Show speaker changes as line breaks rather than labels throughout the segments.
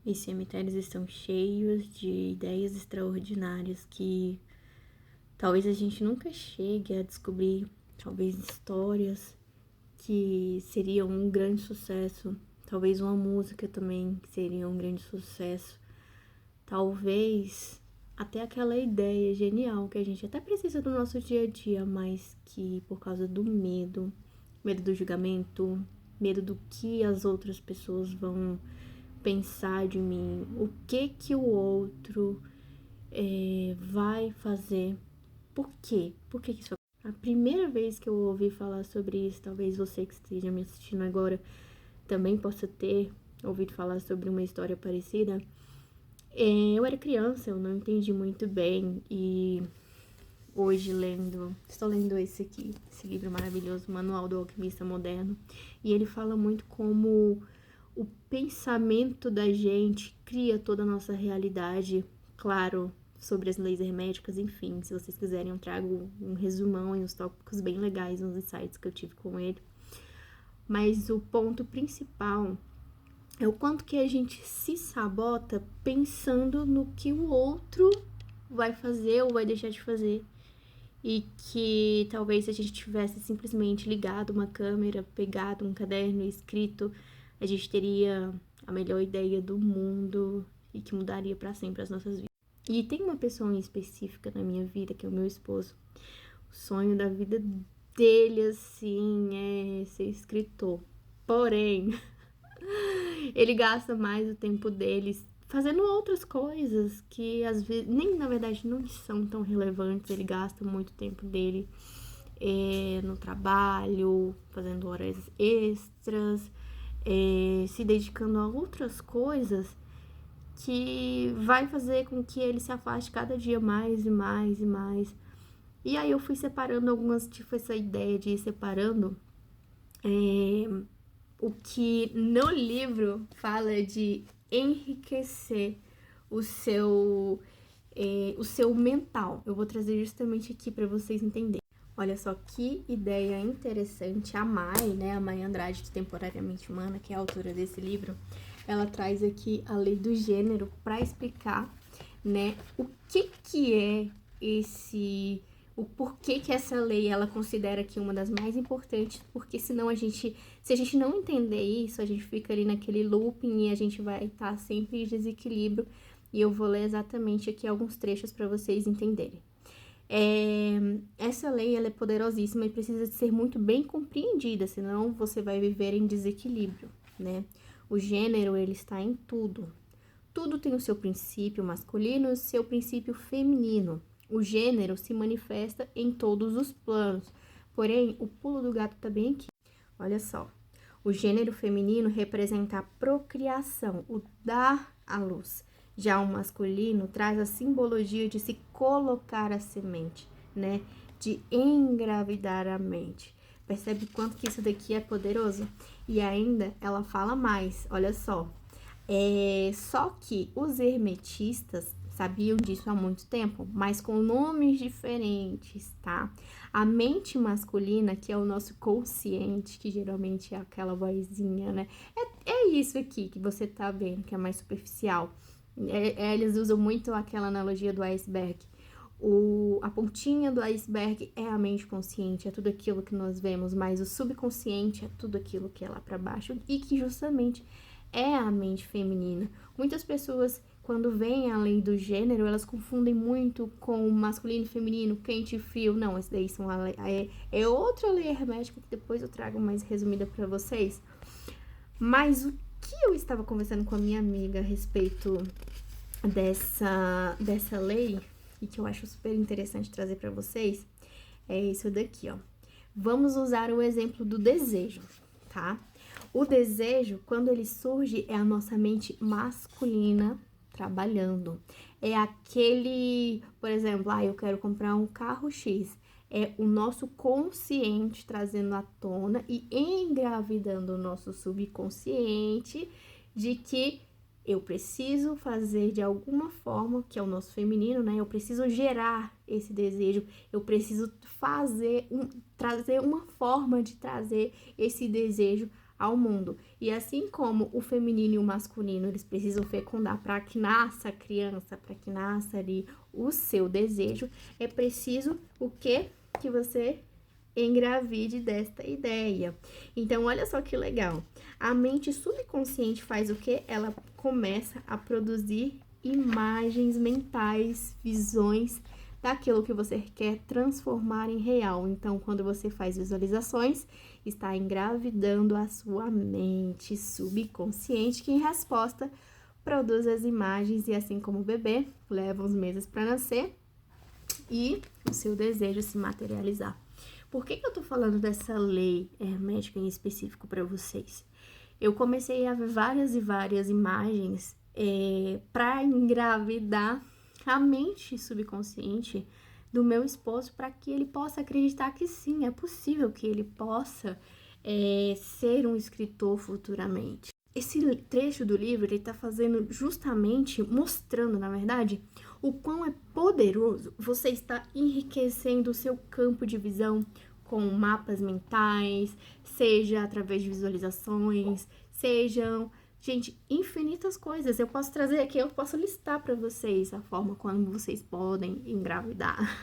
e cemitérios estão cheios de ideias extraordinárias que talvez a gente nunca chegue a descobrir, talvez histórias que seriam um grande sucesso, talvez uma música também que seria um grande sucesso, talvez até aquela ideia genial que a gente até precisa do nosso dia a dia, mas que por causa do medo do julgamento, medo do que as outras pessoas vão pensar de mim, o que o outro vai fazer, por quê? Por que isso acontece? A primeira vez que eu ouvi falar sobre isso, talvez você que esteja me assistindo agora também possa ter ouvido falar sobre uma história parecida. Eu era criança, eu não entendi muito bem e hoje estou lendo esse aqui, esse livro maravilhoso, Manual do Alquimista Moderno, e ele fala muito como o pensamento da gente cria toda a nossa realidade, claro, sobre as leis herméticas, enfim, se vocês quiserem eu trago um resumão e uns tópicos bem legais, uns insights que eu tive com ele, mas o ponto principal é o quanto que a gente se sabota pensando no que o outro vai fazer ou vai deixar de fazer. E que talvez se a gente tivesse simplesmente ligado uma câmera, pegado um caderno e escrito, a gente teria a melhor ideia do mundo e que mudaria para sempre as nossas vidas. E tem uma pessoa em específica na minha vida, que é o meu esposo. O sonho da vida dele, assim, é ser escritor. Porém, ele gasta mais o tempo dele fazendo outras coisas que às vezes nem na verdade não são tão relevantes. Ele gasta muito tempo dele no trabalho, fazendo horas extras, se dedicando a outras coisas que vai fazer com que ele se afaste cada dia mais e mais e mais. E aí eu fui separando algumas, tipo, essa ideia de ir separando o que no livro fala de enriquecer o seu mental. Eu vou trazer justamente aqui para vocês entenderem. Olha só que ideia interessante. A Mai Andrade, de Temporariamente Humana, que é a autora desse livro, ela traz aqui a lei do gênero para explicar, né, o que é o porquê que essa lei ela considera que uma das mais importantes, porque senão se a gente não entender isso, a gente fica ali naquele looping e a gente vai estar sempre em desequilíbrio. E eu vou ler exatamente aqui alguns trechos para vocês entenderem. Essa lei ela é poderosíssima e precisa de ser muito bem compreendida, senão você vai viver em desequilíbrio, né? O gênero ele está em tudo. Tudo tem o seu princípio masculino e o seu princípio feminino. O gênero se manifesta em todos os planos. Porém, o pulo do gato tá bem aqui. Olha só. O gênero feminino representa a procriação, o dar à luz. Já o masculino traz a simbologia de se colocar a semente, né? De engravidar a mente. Percebe quanto que isso daqui é poderoso? E ainda ela fala mais, olha só. Só que os hermetistas sabiam disso há muito tempo, mas com nomes diferentes, tá? A mente masculina, que é o nosso consciente, que geralmente é aquela vozinha, né? É isso aqui que você tá vendo, que é mais superficial. Eles usam muito aquela analogia do iceberg. A pontinha do iceberg é a mente consciente, é tudo aquilo que nós vemos, mas o subconsciente é tudo aquilo que é lá para baixo e que justamente é a mente feminina. Muitas pessoas, quando veem a lei do gênero, elas confundem muito com masculino e feminino, quente e frio. Não, esse daí é outra lei hermética que depois eu trago mais resumida para vocês. Mas o que eu estava conversando com a minha amiga a respeito dessa lei, e que eu acho super interessante trazer para vocês, é isso daqui, ó. Vamos usar o exemplo do desejo, tá? O desejo, quando ele surge, é a nossa mente masculina trabalhando. É aquele, por exemplo, eu quero comprar um carro X. É o nosso consciente trazendo à tona e engravidando o nosso subconsciente de que eu preciso fazer de alguma forma, que é o nosso feminino, né? Eu preciso gerar esse desejo, eu preciso trazer uma forma de trazer esse desejo ao mundo. E assim como o feminino e o masculino, eles precisam fecundar para que nasça a criança, para que nasça ali o seu desejo, é preciso o quê? Que você engravide desta ideia. Então, olha só que legal. A mente subconsciente faz o quê? Ela começa a produzir imagens mentais, visões daquilo que você quer transformar em real. Então, quando você faz visualizações, está engravidando a sua mente subconsciente, que em resposta produz as imagens e assim como o bebê, leva uns meses para nascer e o seu desejo se materializar. Por que eu tô falando dessa lei hermética em específico para vocês? Eu comecei a ver várias e várias imagens para engravidar a mente subconsciente do meu esposo para que ele possa acreditar que sim, é possível que ele possa ser um escritor futuramente. Esse trecho do livro, ele tá fazendo justamente, mostrando, na verdade, o quão é poderoso você está enriquecendo o seu campo de visão com mapas mentais, seja através de visualizações, sejam, gente, infinitas coisas. Eu posso trazer aqui, eu posso listar para vocês a forma como vocês podem engravidar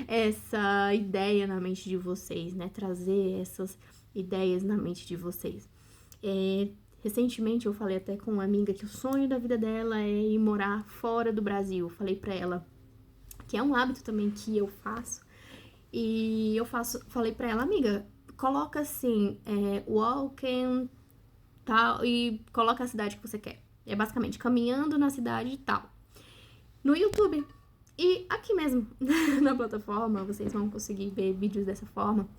essa ideia na mente de vocês, né? Trazer essas ideias na mente de vocês. Recentemente eu falei até com uma amiga que o sonho da vida dela é ir morar fora do Brasil. Falei pra ela que é um hábito também que eu faço. E falei pra ela, amiga, coloca assim, walking, tal, e coloca a cidade que você quer. É basicamente caminhando na cidade e tal. No YouTube. E aqui mesmo, na plataforma, vocês vão conseguir ver vídeos dessa forma.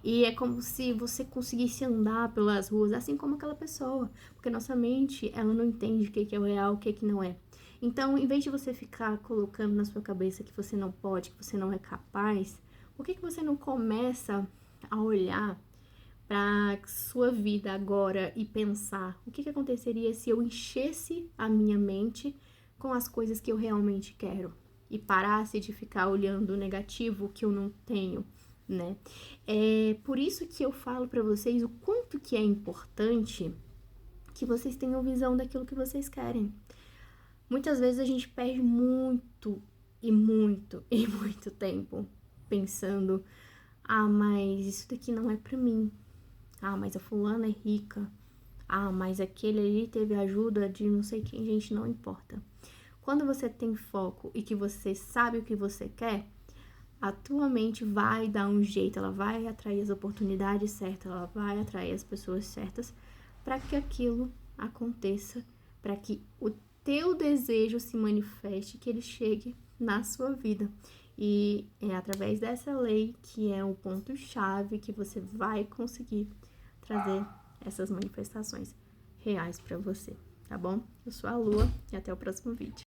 E é como se você conseguisse andar pelas ruas, assim como aquela pessoa. Porque nossa mente, ela não entende o que é o real, o que não é. Então, em vez de você ficar colocando na sua cabeça que você não pode, que você não é capaz, por que você não começa a olhar para sua vida agora e pensar o que aconteceria se eu enchesse a minha mente com as coisas que eu realmente quero e parasse de ficar olhando o negativo que eu não tenho, né? É por isso que eu falo para vocês o quanto que é importante que vocês tenham visão daquilo que vocês querem. Muitas vezes a gente perde muito e muito e muito tempo pensando, mas isso daqui não é para mim. Mas a fulana é rica. Mas aquele ali teve ajuda de não sei quem, gente, não importa. Quando você tem foco e que você sabe o que você quer, a tua mente vai dar um jeito, ela vai atrair as oportunidades certas, ela vai atrair as pessoas certas para que aquilo aconteça, para que o teu desejo se manifeste, que ele chegue na sua vida. E é através dessa lei que é o ponto-chave que você vai conseguir trazer essas manifestações reais para você, tá bom? Eu sou a Lua e até o próximo vídeo.